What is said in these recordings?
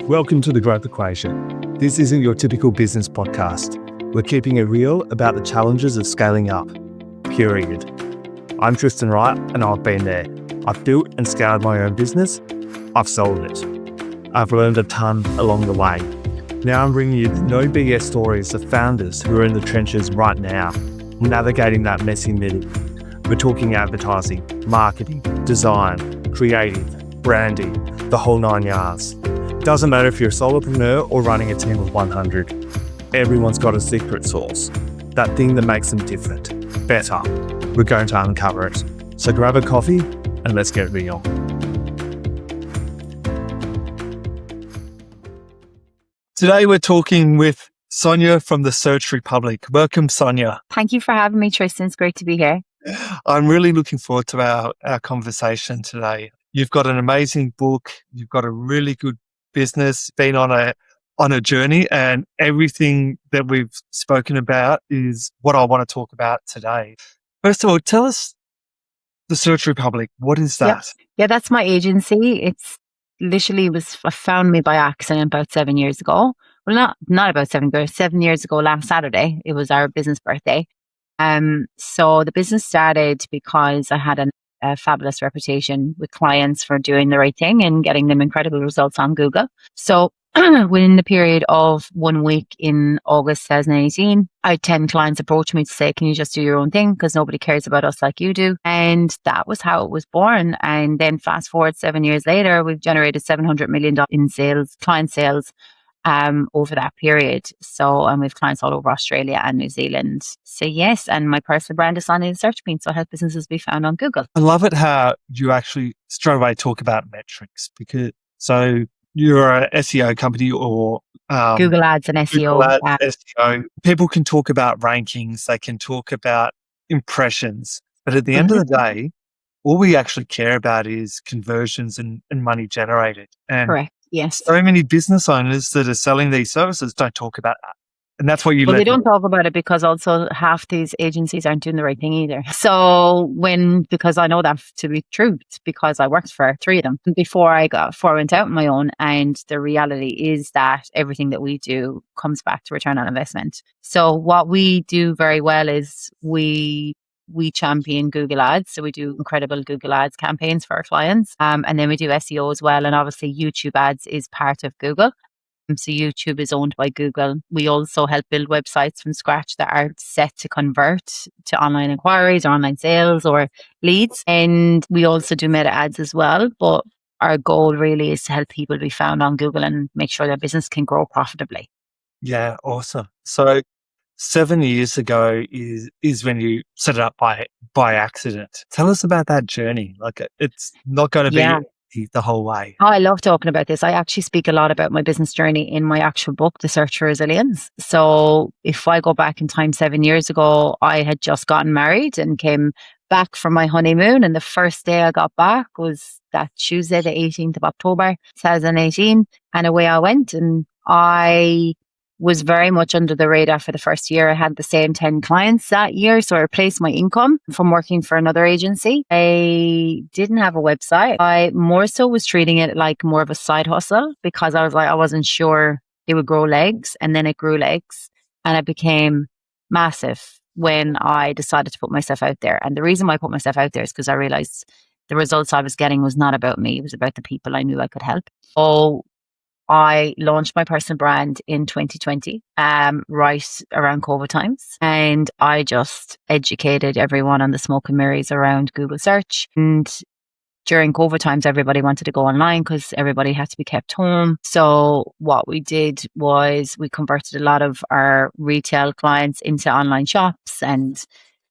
Welcome to The Growth Equation. This isn't your typical business podcast. We're keeping it real about the challenges of scaling up, period. I'm Tristan Wright, and I've been there. I've built and scaled my own business. I've sold it. I've learned a ton along the way. Now I'm bringing you the no BS stories of founders who are in the trenches right now, navigating that messy middle. We're talking advertising, marketing, design, creative, branding, the whole 9 yards. Doesn't matter if you're a solopreneur or running a team of 100. Everyone's got a secret sauce. That thing that makes them different, better. We're going to uncover it. So grab a coffee and let's get real. Today we're talking with Sonja from the Search Republic. Welcome, Sonja. Thank you for having me, Tristan. It's great to be here. I'm really looking forward to our conversation today. You've got an amazing book. You've got a really good business, been on a journey, and everything that we've spoken about is what I want to talk about today. First of all, tell us the Search Republic. What is that? Yeah, that's my agency. It's literally found me by accident about 7 years ago. Well, not about 7 years, 7 years ago last Saturday. It was our business birthday. So the business started because I had a fabulous reputation with clients for doing the right thing and getting them incredible results on Google. So within the period of 1 week in August 2018, I had 10 clients approach me to say, can you just do your own thing? Because nobody cares about us like you do. And that was how it was born. And then fast forward 7 years later, we've generated $700 million in sales, client sales, over that period. So, and we've clients all over Australia and New Zealand. So yes, and my personal brand is Sonja the Search Queen, so I help businesses be found on Google. I love it how you actually straight away talk about metrics, because so you're an SEO company or Google Ads and SEO. Google Ads, SEO. People can talk about rankings, they can talk about impressions, but at the end of the day, all we actually care about is conversions and money generated. And correct. Yes. So many business owners that are selling these services don't talk about that. And that's what they don't talk about it because also half these agencies aren't doing the right thing either. So because I know that to be true, because I worked for 3 of them before I went out on my own. And the reality is that everything that we do comes back to return on investment. So what we do very well is we champion Google Ads. So we do incredible Google Ads campaigns for our clients. And then we do SEO as well. And obviously YouTube ads is part of Google. So YouTube is owned by Google. We also help build websites from scratch that are set to convert to online inquiries or online sales or leads. And we also do meta ads as well. But our goal really is to help people be found on Google and make sure their business can grow profitably. Yeah, awesome. So 7 years ago is when you set it up by accident. Tell us about that journey. Like, it's not going to be the whole way. Oh, I love talking about this. I actually speak a lot about my business journey in my actual book, The Search for Resilience. So if I go back in time 7 years ago, I had just gotten married and came back from my honeymoon. And the first day I got back was that Tuesday, the 18th of October, 2018. And away I went. And I was very much under the radar for the first year. I had the same 10 clients that year. So I replaced my income from working for another agency. I didn't have a website. I more so was treating it like more of a side hustle because I wasn't sure it would grow legs. And then it grew legs and it became massive when I decided to put myself out there. And the reason why I put myself out there is because I realized the results I was getting was not about me. It was about the people I knew I could help. So I launched my personal brand in 2020, right around COVID times. And I just educated everyone on the smoke and mirrors around Google search. And during COVID times, everybody wanted to go online because everybody had to be kept home. So what we did was we converted a lot of our retail clients into online shops, and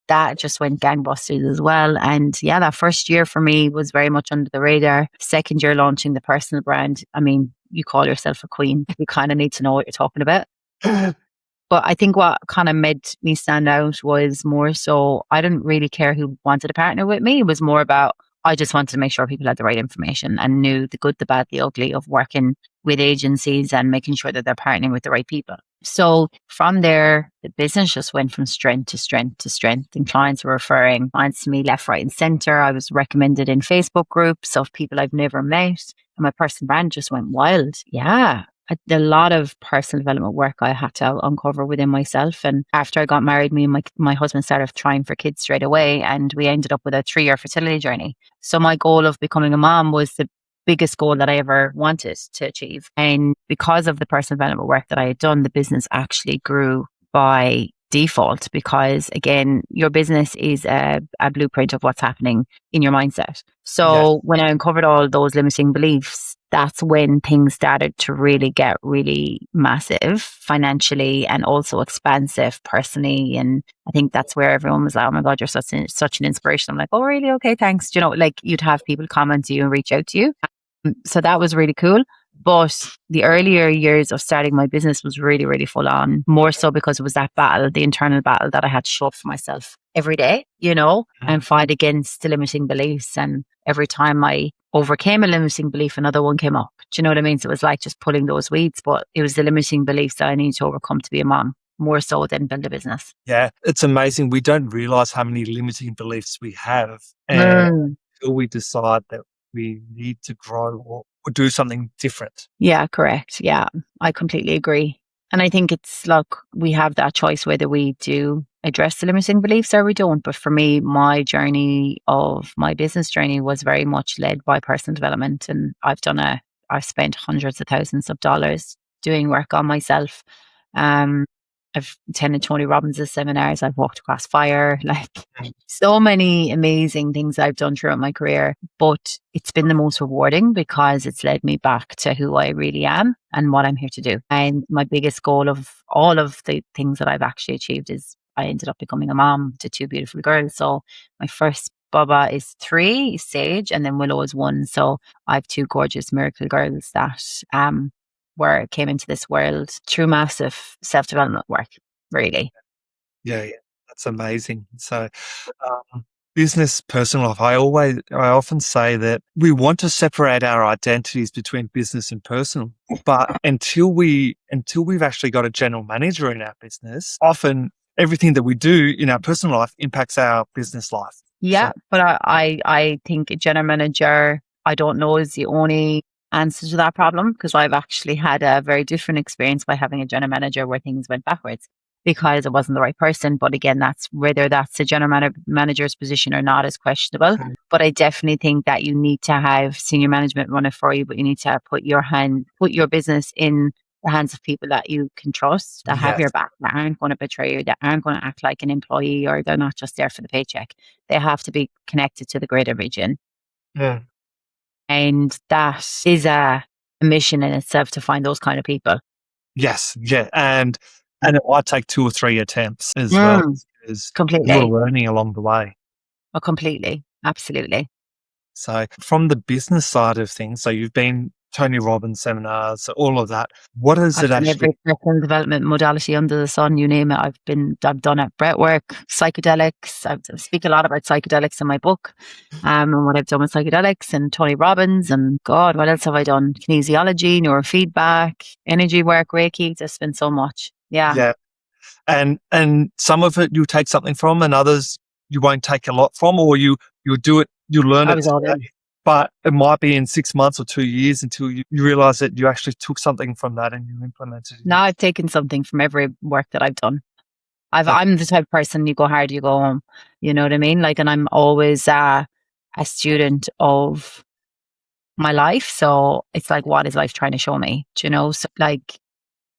that just went gangbusters as well. And yeah, that first year for me was very much under the radar. Second year launching the personal brand. I mean, you call yourself a queen. You kind of need to know what you're talking about. But I think what kind of made me stand out was more so I didn't really care who wanted to partner with me. It was more about I just wanted to make sure people had the right information and knew the good, the bad, the ugly of working with agencies and making sure that they're partnering with the right people. So from there, the business just went from strength to strength to strength, and clients were referring clients to me left, right, and center. I was recommended in Facebook groups of people I've never met, and my personal brand just went wild. Yeah. A lot of personal development work I had to uncover within myself. And after I got married, me and my husband started trying for kids straight away, and we ended up with a 3-year fertility journey. So my goal of becoming a mom was the biggest goal that I ever wanted to achieve. And because of the personal development work that I had done, the business actually grew by default, because again, your business is a blueprint of what's happening in your mindset. So when I uncovered all those limiting beliefs, that's when things started to really get really massive financially and also expansive personally. And I think that's where everyone was like, oh my God, you're such an inspiration. I'm like, oh, really? Okay, thanks. Do you know, like you'd have people comment to you and reach out to you. So that was really cool. But the earlier years of starting my business was really, really full on, more so because it was that battle, the internal battle that I had to show up for myself every day, you know, and fight against the limiting beliefs. And every time I overcame a limiting belief, another one came up. Do you know what I mean? So it was like just pulling those weeds, but it was the limiting beliefs that I needed to overcome to be a mom, more so than build a business. Yeah, it's amazing. We don't realize how many limiting beliefs we have, and until we decide that we need to grow or do something different. Yeah, correct. Yeah, I completely agree. And I think it's like we have that choice whether we do address the limiting beliefs or we don't. But for me, my business journey was very much led by personal development. And I've spent hundreds of thousands of dollars doing work on myself. I've attended Tony Robbins' seminars. I've walked across fire, like so many amazing things I've done throughout my career. But it's been the most rewarding because it's led me back to who I really am and what I'm here to do. And my biggest goal of all of the things that I've actually achieved is I ended up becoming a mom to 2 beautiful girls. So my first Bubba is 3, Sage, and then Willow is 1. So I have 2 gorgeous miracle girls that came into this world through massive self-development work, really. Yeah, that's amazing. So, business, personal life. I often say that we want to separate our identities between business and personal, but until we've actually got a general manager in our business, often everything that we do in our personal life impacts our business life. Yeah, but I think a general manager, I don't know, is the only answer to that problem, because I've actually had a very different experience by having a general manager where things went backwards because it wasn't the right person. But again, that's whether that's the general manager's position or not is questionable. Okay. But I definitely think that you need to have senior management run it for you, but you need to put your business in the hands of people that you can trust, that have your back, that aren't going to betray you, that aren't going to act like an employee, or they're not just there for the paycheck. They have to be connected to the greater vision. Yeah. And that is a mission in itself to find those kind of people. Yes. Yeah. And it might take 2 or 3 attempts as well, because Completely. you're learning along the way. Oh, completely. Absolutely. So from the business side of things, so you've been Tony Robbins seminars, all of that. What is I've it done actually? every personal development modality under the sun, you name it. I've done it. Breathwork, psychedelics. I speak a lot about psychedelics in my book, and what I've done with psychedelics and Tony Robbins, and God, what else have I done? Kinesiology, neurofeedback, energy work, Reiki. There's been so much. Yeah. Yeah. And some of it you take something from, and others you won't take a lot from, or you'll do it, you learn I it was all in. today. But it might be in 6 months or 2 years until you realize that you actually took something from that and you implemented it. Now I've taken something from every work that I've done. I'm the type of person, you go hard, you go home. You know what I mean? Like, and I'm always a student of my life. So it's like, what is life trying to show me? Do you know? So like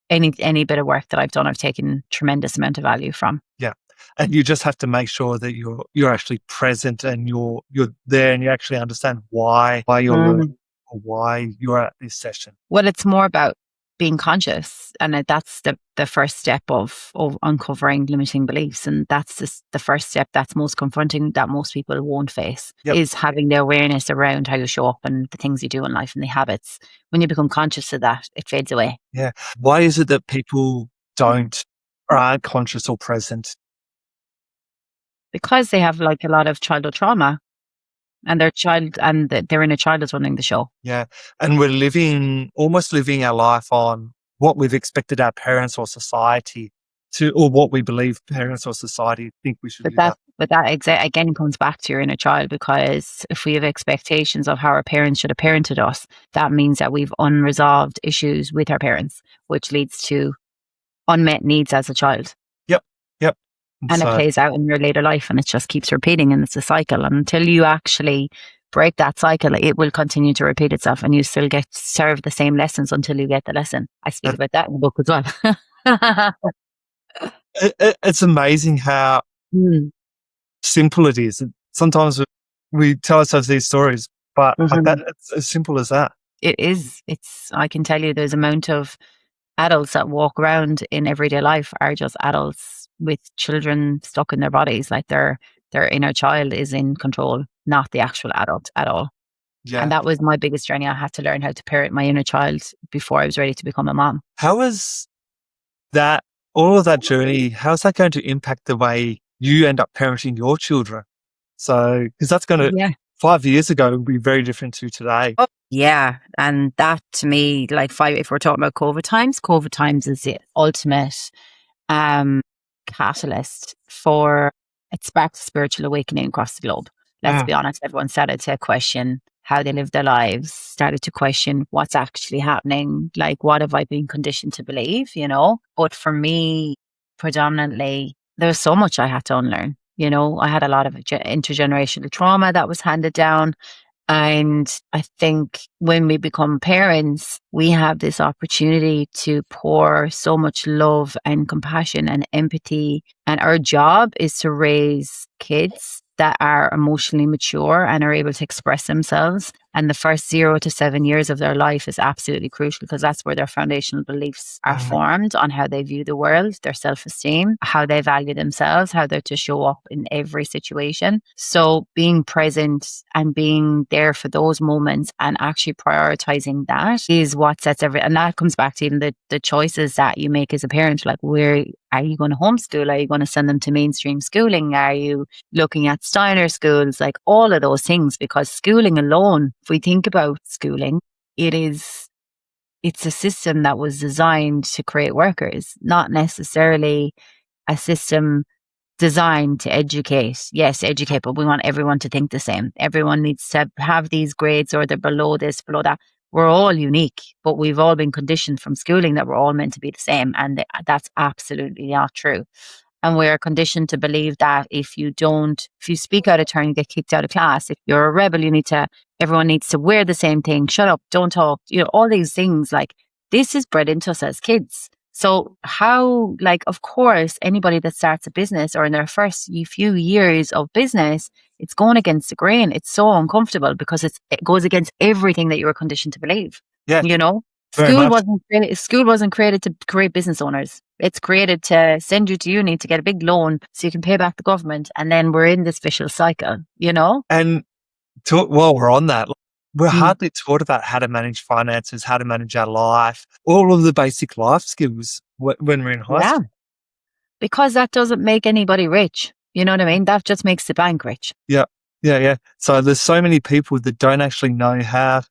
any bit of work that I've done, I've taken tremendous amount of value from. Yeah. And you just have to make sure that you're actually present and you're there and you actually understand why you're learning or why you're at this session. Well, it's more about being conscious, and that's the first step of uncovering limiting beliefs, and that's the first step that's most confronting, that most people won't face. Yep. Is having the awareness around how you show up and the things you do in life and the habits. When you become conscious of that, it fades away. Yeah. Why is it that people don't or aren't conscious or present? Because they have like a lot of childhood trauma. And their child and their inner child is running the show. Yeah. And we're almost living our life on what we've expected our parents or society to, or what we believe parents or society think we should live out. But that again comes back to your inner child, because if we have expectations of how our parents should have parented us, that means that we've unresolved issues with our parents, which leads to unmet needs as a child. Yep. And it plays out in your later life, and it just keeps repeating, and it's a cycle. And until you actually break that cycle, it will continue to repeat itself, and you still get served the same lessons until you get the lesson. I speak about that in the book as well. It's amazing how simple it is. Sometimes we tell ourselves these stories, but like that, it's as simple as that. It is. I can tell you there's amount of adults that walk around in everyday life are just adults with children stuck in their bodies. Like their inner child is in control, not the actual adult at all. Yeah. And that was my biggest journey. I had to learn how to parent my inner child before I was ready to become a mom. How is that, all of that journey, how's that going to impact the way you end up parenting your children? So, because that's going to, 5 years ago, it would be very different to today. Oh, yeah. And that to me, like if we're talking about COVID times is the ultimate catalyst for, it sparked a spiritual awakening across the globe. Let's be honest, everyone started to question how they live their lives, started to question what's actually happening, like what have I been conditioned to believe, But for me, predominantly, there was so much I had to unlearn. I had a lot of intergenerational trauma that was handed down. And I think when we become parents, we have this opportunity to pour so much love and compassion and empathy. And our job is to raise kids that are emotionally mature and are able to express themselves. And the first 0 to 7 years of their life is absolutely crucial, because that's where their foundational beliefs are formed on how they view the world, their self-esteem, how they value themselves, how they're to show up in every situation. So being present and being there for those moments and actually prioritizing that is what sets and that comes back to even the choices that you make as a parent. Like, where are you going to homeschool? Are you going to send them to mainstream schooling? Are you looking at Steiner schools? Like all of those things, because schooling alone, if we think about schooling, it's a system that was designed to create workers, not necessarily a system designed to educate. Yes, educate, but we want everyone to think the same. Everyone needs to have these grades, or they're below this, below that. We're all unique, but we've all been conditioned from schooling that we're all meant to be the same. And that's absolutely not true. And we're conditioned to believe that if you speak out of turn, you get kicked out of class. If you're a rebel, everyone needs to wear the same thing. Shut up, don't talk. All these things, like, this is bred into us as kids. So how, of course, anybody that starts a business or in their first few years of business, it's going against the grain. It's so uncomfortable because it goes against everything that you were conditioned to believe. Yeah. School wasn't created to create business owners. It's created to send you to uni to get a big loan so you can pay back the government. And then we're in this vicious cycle, And while we're on that, we're hardly taught about how to manage finances, how to manage our life, all of the basic life skills when we're in high school. Because that doesn't make anybody rich. You know what I mean? That just makes the bank rich. Yeah. So there's so many people that don't actually know how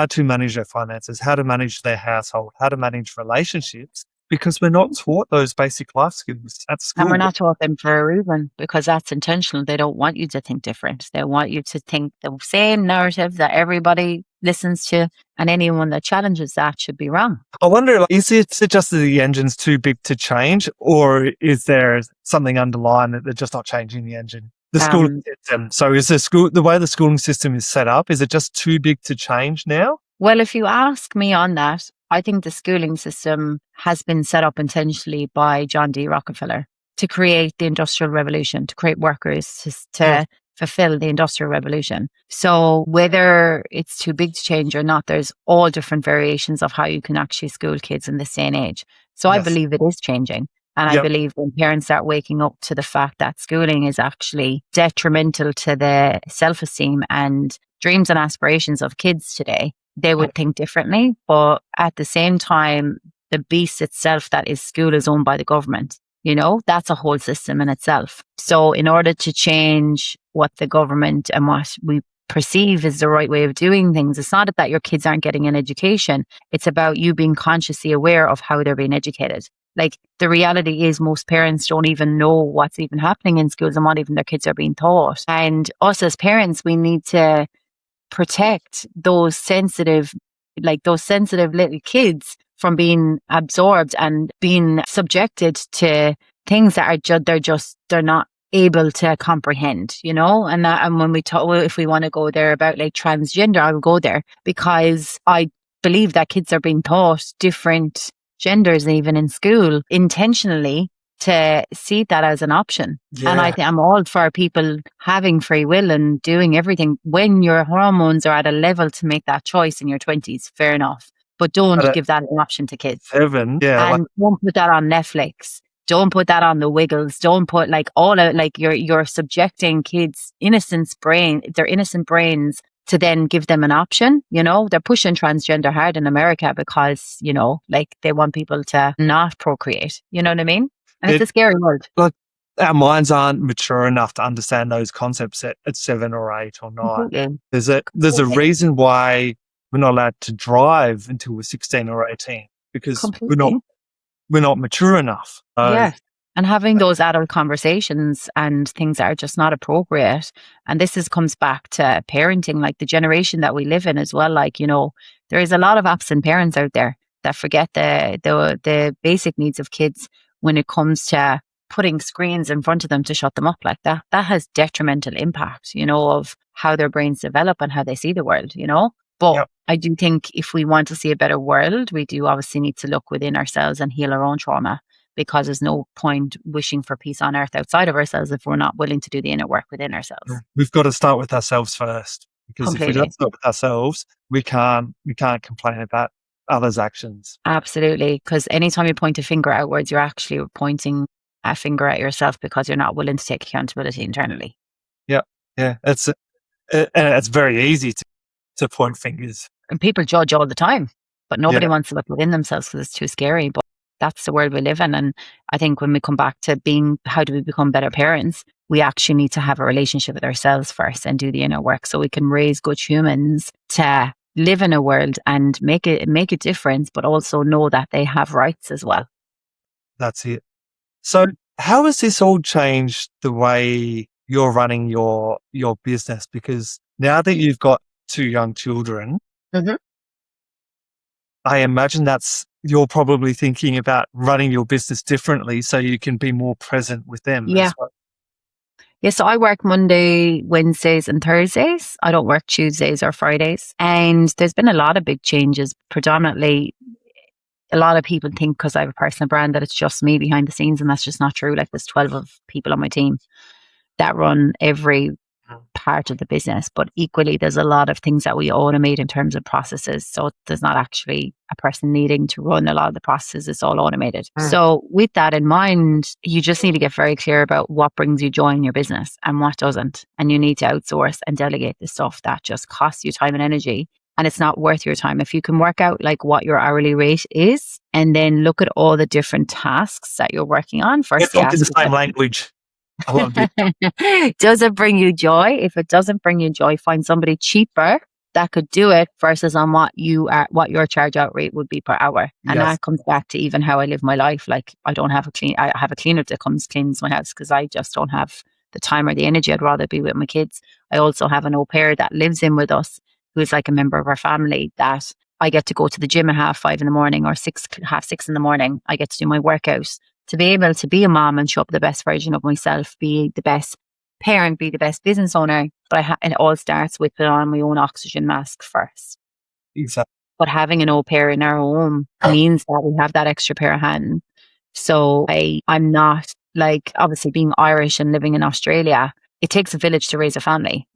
to manage their finances, how to manage their household, how to manage relationships, because we're not taught those basic life skills at school. And we're not taught them for a reason, because that's intentional. They don't want you to think different. They want you to think the same narrative that everybody listens to, and anyone that challenges that should be wrong. I wonder, is it just that the engine's too big to change, or is there something underlying that they're just not changing the engine? The schooling system. So is the way the schooling system is set up, is it just too big to change now? Well, if you ask me on that, I think the schooling system has been set up intentionally by John D. Rockefeller to create the Industrial Revolution, to create workers, to fulfill the Industrial Revolution. So whether it's too big to change or not, there's all different variations of how you can actually school kids in this day and age. So I believe it is changing. And I believe when parents start waking up to the fact that schooling is actually detrimental to the self-esteem and dreams and aspirations of kids today, they would think differently. But at the same time, the beast itself that is school is owned by the government. That's a whole system in itself. So in order to change what the government and what we perceive is the right way of doing things. It's not that your kids aren't getting an education. It's about you being consciously aware of how they're being educated. Like, the reality is most parents don't even know what's even happening in schools and what even their kids are being taught. And us as parents, we need to protect those sensitive little kids from being absorbed and being subjected to things that are they're not able to comprehend, and when we talk, well, if we want to go there about like transgender, I will go there because I believe that kids are being taught different genders even in school intentionally to see that as an option. Yeah. And I think I'm all for people having free will and doing everything when your hormones are at a level to make that choice in your 20s. Fair enough. But don't give that an option to kids. Heaven. Yeah. And don't put that on Netflix. Don't put that on the Wiggles. Don't put you're subjecting kids' their innocent brains to then give them an option. They're pushing transgender hard in America because, they want people to not procreate. You know what I mean? And it's a scary world. Like, our minds aren't mature enough to understand those concepts at 7 or 8 or 9. Completely. There's a reason why we're not allowed to drive until we're 16 or 18 because we're not mature enough. Yeah. And having those adult conversations and things that are just not appropriate. And this comes back to parenting, like the generation that we live in as well. Like, there is a lot of absent parents out there that forget the basic needs of kids when it comes to putting screens in front of them to shut them up like that. That has detrimental impact, of how their brains develop and how they see the world, But Yep. I do think if we want to see a better world, we do obviously need to look within ourselves and heal our own trauma, because there's no point wishing for peace on earth outside of ourselves if we're not willing to do the inner work within ourselves. We've got to start with ourselves first, because Completely. if we don't start with ourselves, we can't complain about others' actions. Absolutely. Because anytime you point a finger outwards, you're actually pointing a finger at yourself because you're not willing to take accountability internally. Yeah. It's very easy to point fingers. And people judge all the time, but nobody wants to look within themselves because it's too scary. But that's the world we live in. And I think when we come back to how do we become better parents, we actually need to have a relationship with ourselves first and do the inner work so we can raise good humans to live in a world and make a difference, but also know that they have rights as well. That's it. So how has this all changed the way you're running your business? Because now that you've got 2 young children, Mhm. I imagine you're probably thinking about running your business differently so you can be more present with them. Yeah. As well. Yeah, so I work Monday, Wednesdays and Thursdays. I don't work Tuesdays or Fridays. And there's been a lot of big changes. Predominantly, a lot of people think because I have a personal brand that it's just me behind the scenes, and that's just not true. Like, there's 12 of people on my team that run every part of the business, but equally there's a lot of things that we automate in terms of processes. So there's not actually a person needing to run a lot of the processes. It's all automated. So with that in mind, you just need to get very clear about what brings you joy in your business and what doesn't. And you need to outsource and delegate the stuff that just costs you time and energy. And it's not worth your time. If you can work out like what your hourly rate is and then look at all the different tasks that you're working on first. Talk in the same language. I love it. Does it bring you joy? If it doesn't bring you joy, find somebody cheaper that could do it versus on what your charge out rate would be per hour. And that comes back to even how I live my life. Like, I have a cleaner that comes cleans my house because I just don't have the time or the energy. I'd rather be with my kids. I also have an au pair that lives in with us, who is like a member of our family, that I get to go to the gym at 5:30 in the morning or 6:30 in the morning. I get to do my workouts. To be able to be a mom and show up the best version of myself, be the best parent, be the best business owner. But it all starts with putting on my own oxygen mask first. Exactly. But having an au pair in our home means that we have that extra pair of hands. So I'm not, like, obviously being Irish and living in Australia, it takes a village to raise a family,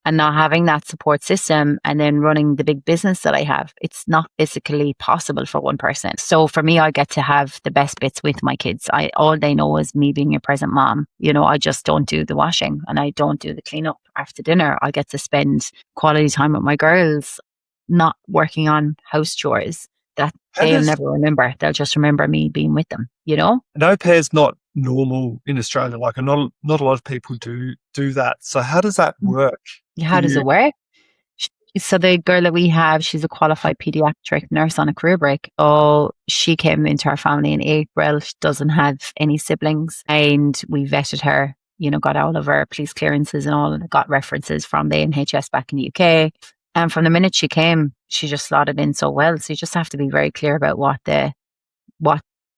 and not having that support system and then running the big business that I have, it's not physically possible for one person. So for me, I get to have the best bits with my kids. All they know is me being a present mom. I just don't do the washing and I don't do the cleanup after dinner. I get to spend quality time with my girls, not working on house chores that they'll never remember. They'll just remember me being with them, An au pair's not normal in Australia. Like not a lot of people do that. So how does that work for How does you? it work? So the girl that we have, she's a qualified pediatric nurse on a career break. Oh, she came into our family in April. She doesn't have any siblings, and we vetted her. Got all of her police clearances and all, and got references from the NHS back in the UK. And from the minute she came, she just slotted in so well. So you just have to be very clear about what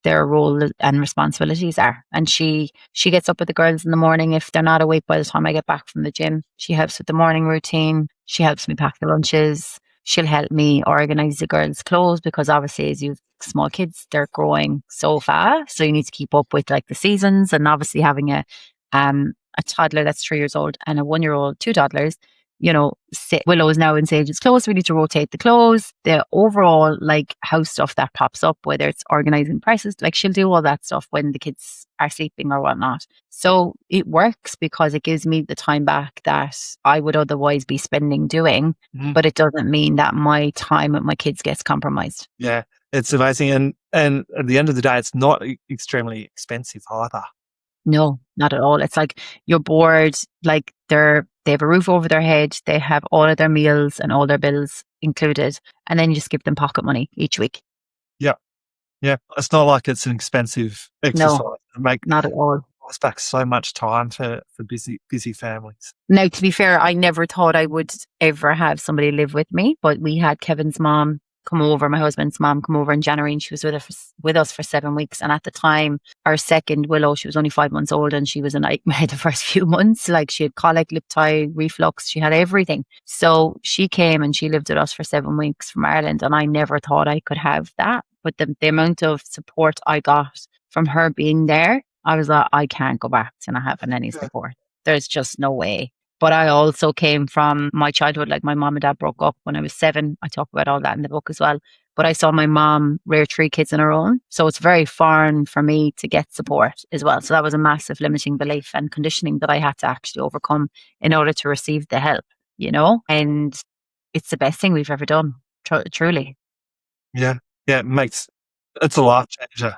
their role and responsibilities are. And she gets up with the girls in the morning if they're not awake by the time I get back from the gym. She helps with the morning routine. She helps me pack the lunches. She'll help me organize the girls' clothes because obviously as you've small kids, they're growing so fast. So you need to keep up with like the seasons, and obviously having a toddler that's 3 years old and a 1-year-old, two toddlers, Willow is now in Sage's clothes. We need to rotate the clothes, the overall like house stuff that pops up, whether it's organizing prices, like she'll do all that stuff when the kids are sleeping or whatnot. So it works because it gives me the time back that I would otherwise be spending doing, but it doesn't mean that my time with my kids gets compromised. Yeah, it's amazing. And at the end of the day, it's not extremely expensive either. No, not at all. It's like you're bored, like they have a roof over their head, they have all of their meals and all their bills included, and then you just give them pocket money each week. Yeah. Yeah. It's not like it's an expensive exercise. No, It not at all. buys back so much time for busy families. Now, to be fair, I never thought I would ever have somebody live with me, but we had Kevin's mom come over, my husband's mom come over in January, and she was with us for 7 weeks. And at the time, our second Willow, she was only 5 months old, and she was a nightmare the first few months. Like she had colic, lip tie, reflux, she had everything. So she came and she lived with us for 7 weeks from Ireland, and I never thought I could have that. But the amount of support I got from her being there, I was like, I can't go back to not having any support. There's just no way. But I also came from my childhood, like my mom and dad broke up when I was 7. I talk about all that in the book as well. But I saw my mom rear 3 kids on her own. So it's very foreign for me to get support as well. So that was a massive limiting belief and conditioning that I had to actually overcome in order to receive the help, And it's the best thing we've ever done, truly. Yeah. Yeah. It's a life changer.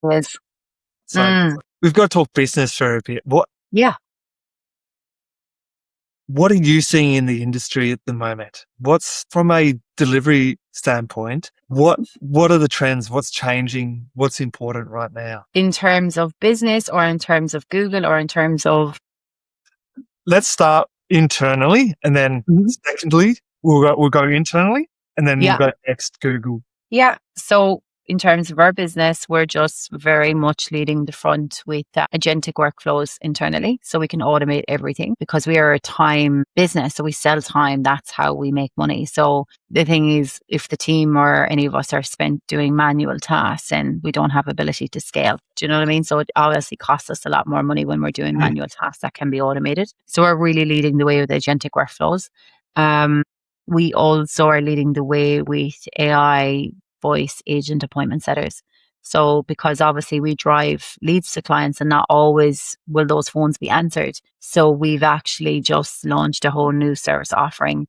Yes. So we've got to talk business for a bit. Yeah. What are you seeing in the industry at the moment? What's from a delivery standpoint? What are the trends? What's changing? What's important right now? In terms of business, or in terms of Google, or in terms of? Let's start internally, and then secondly, we'll go internally, and then we'll go next Google. Yeah. So in terms of our business, we're just very much leading the front with agentic workflows internally, so we can automate everything because we are a time business. So we sell time. That's how we make money. So the thing is, if the team or any of us are spent doing manual tasks, and we don't have ability to scale, do you know what I mean? So it obviously costs us a lot more money when we're doing manual tasks that can be automated. So we're really leading the way with agentic workflows. We also are leading the way with AI voice agent appointment setters. So because obviously we drive leads to clients, and not always will those phones be answered. So we've actually just launched a whole new service offering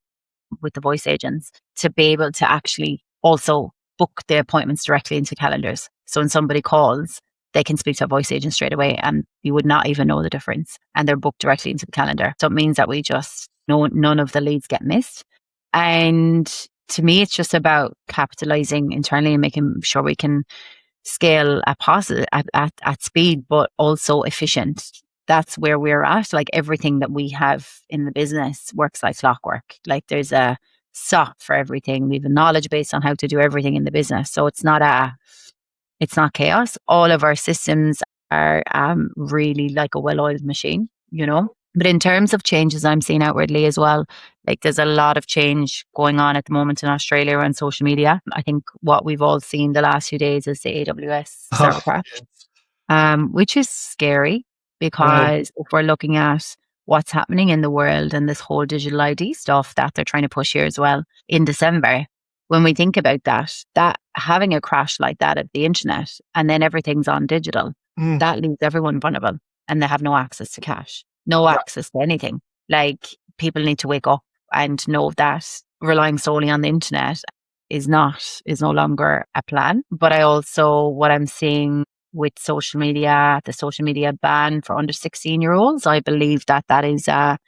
with the voice agents to be able to actually also book the appointments directly into calendars. So when somebody calls, they can speak to a voice agent straight away, and you would not even know the difference, and they're booked directly into the calendar. So it means that we just know none of the leads get missed. And to me, it's just about capitalizing internally and making sure we can scale at speed, but also efficient. That's where we're at. Like everything that we have in the business works like clockwork. Like there's a SOP for everything. We have a knowledge base on how to do everything in the business. So it's not chaos. All of our systems are really like a well-oiled machine, But in terms of changes I'm seeing outwardly as well, like there's a lot of change going on at the moment in Australia around social media. I think what we've all seen the last few days is the AWS server crash, which is scary because if we're looking at what's happening in the world and this whole digital ID stuff that they're trying to push here as well in December, when we think about that having a crash like that at the internet and then everything's on digital, that leaves everyone vulnerable, and they have no access to cash. No access to anything. Like people need to wake up and know that relying solely on the internet is no longer a plan. But what I'm seeing with social media, the social media ban for under 16-year-olds. I believe that that is a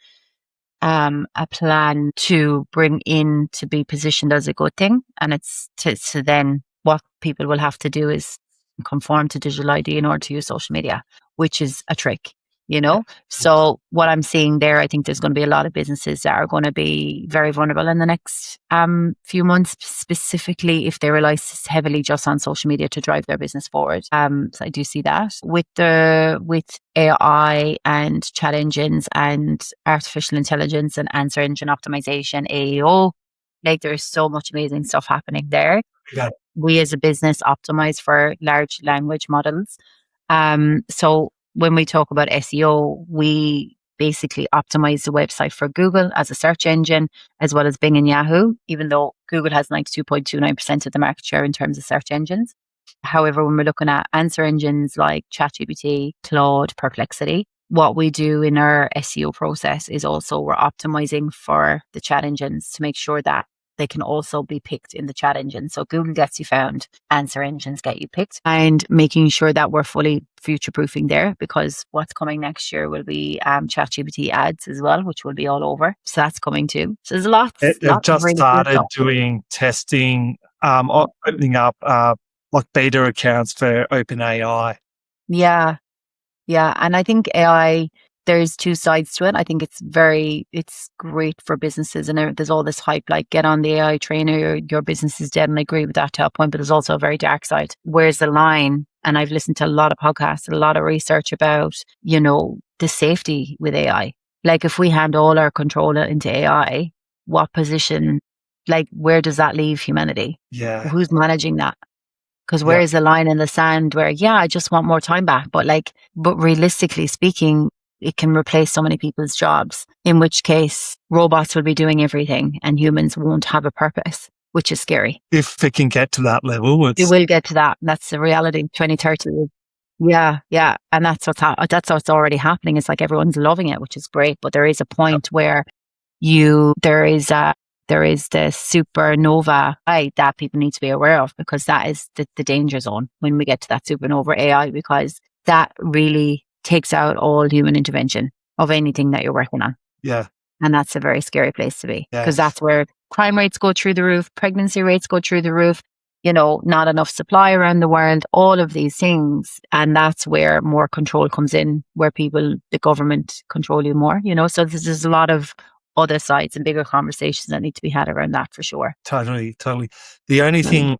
plan to bring in to be positioned as a good thing. And it's to then what people will have to do is conform to digital ID in order to use social media, which is a trick, you know? So what I'm seeing there, I think there's going to be a lot of businesses that are going to be very vulnerable in the next few months, specifically if they rely heavily just on social media to drive their business forward. So I do see that with AI and chat engines and artificial intelligence and answer engine optimization, AEO, like there's so much amazing stuff happening there. Yeah. We as a business optimize for large language models. So when we talk about SEO, we basically optimize the website for Google as a search engine, as well as Bing and Yahoo, even though Google has 92.29% of the market share in terms of search engines. However, when we're looking at answer engines like ChatGPT, Claude, Perplexity, what we do in our SEO process is also we're optimizing for the chat engines to make sure that they can also be picked in the chat engine. So Google gets you found, answer engines get you picked, and making sure that we're fully future proofing there, because what's coming next year will be ChatGPT ads as well, which will be all over. So that's coming too. So there's lots. They've just started doing testing, opening up like beta accounts for OpenAI. Yeah. And I think AI, there's two sides to it. I think it's great for businesses, and there's all this hype, like get on the AI train or your business is dead. And I agree with that to a point, but there's also a very dark side. Where's the line? And I've listened to a lot of podcasts and a lot of research about, the safety with AI. Like if we hand all our control into AI, what position, like where does that leave humanity? Yeah. Who's managing that? Because where is the line in the sand where, I just want more time back. But realistically speaking, it can replace so many people's jobs, in which case robots will be doing everything and humans won't have a purpose, which is scary. If it can get to that level. It will get to that. That's the reality. 2030. Yeah. And that's what's already happening. It's like everyone's loving it, which is great. But there is a point where there is the supernova AI that people need to be aware of, because that is the danger zone when we get to that supernova AI, because that really takes out all human intervention of anything that you're working on. Yeah. And that's a very scary place to be, because that's where crime rates go through the roof, pregnancy rates go through the roof, not enough supply around the world, all of these things. And that's where more control comes in, where the government control you more, so there's a lot of other sides and bigger conversations that need to be had around that for sure. Totally. The only thing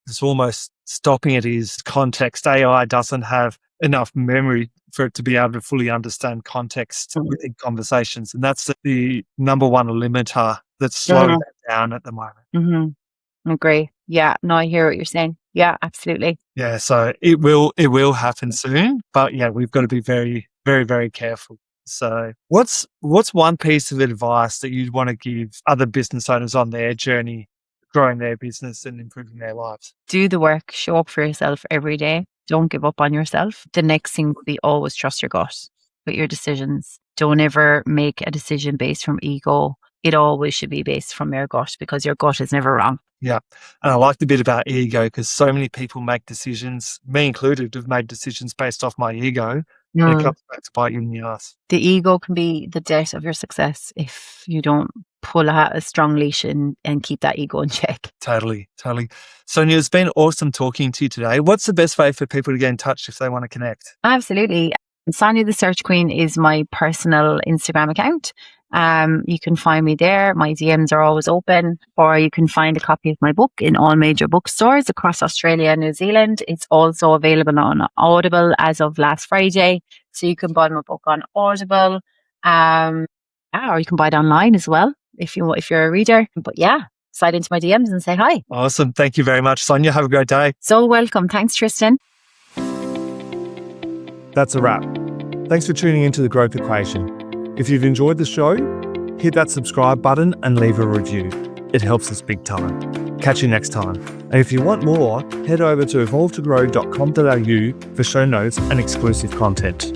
that's almost stopping it is context. AI doesn't have enough memory for it to be able to fully understand context within conversations. And that's the number one limiter that's slowing that down at the moment. Mm-hmm. Agree. Yeah. No, I hear what you're saying. Yeah, absolutely. Yeah. So it will happen soon, but we've got to be very, very, very careful. So what's one piece of advice that you'd want to give other business owners on their journey, growing their business and improving their lives? Do the work, show up for yourself every day. Don't give up on yourself. The next thing would be always trust your gut with your decisions. Don't ever make a decision based from ego. It always should be based from your gut, because your gut is never wrong. Yeah. And I like the bit about ego, because so many people make decisions, me included, have made decisions based off my ego. And it comes back to bite you in the ass. The ego can be the death of your success if you don't pull a strong leash and keep that ego in check. Totally. Sonja, it's been awesome talking to you today. What's the best way for people to get in touch if they want to connect? Absolutely. Sonja the Search Queen is my personal Instagram account. You can find me there. My DMs are always open, or you can find a copy of my book in all major bookstores across Australia and New Zealand. It's also available on Audible as of last Friday. So you can buy my book on Audible, or you can buy it online as well if you're a reader. But slide into my DMs and say hi. Awesome. Thank you very much, Sonja. Have a great day. So welcome. Thanks, Tristan. That's a wrap. Thanks for tuning into The Growth Equation. If you've enjoyed the show, hit that subscribe button and leave a review. It helps us big time. Catch you next time. And if you want more, head over to evolvetogrow.com.au for show notes and exclusive content.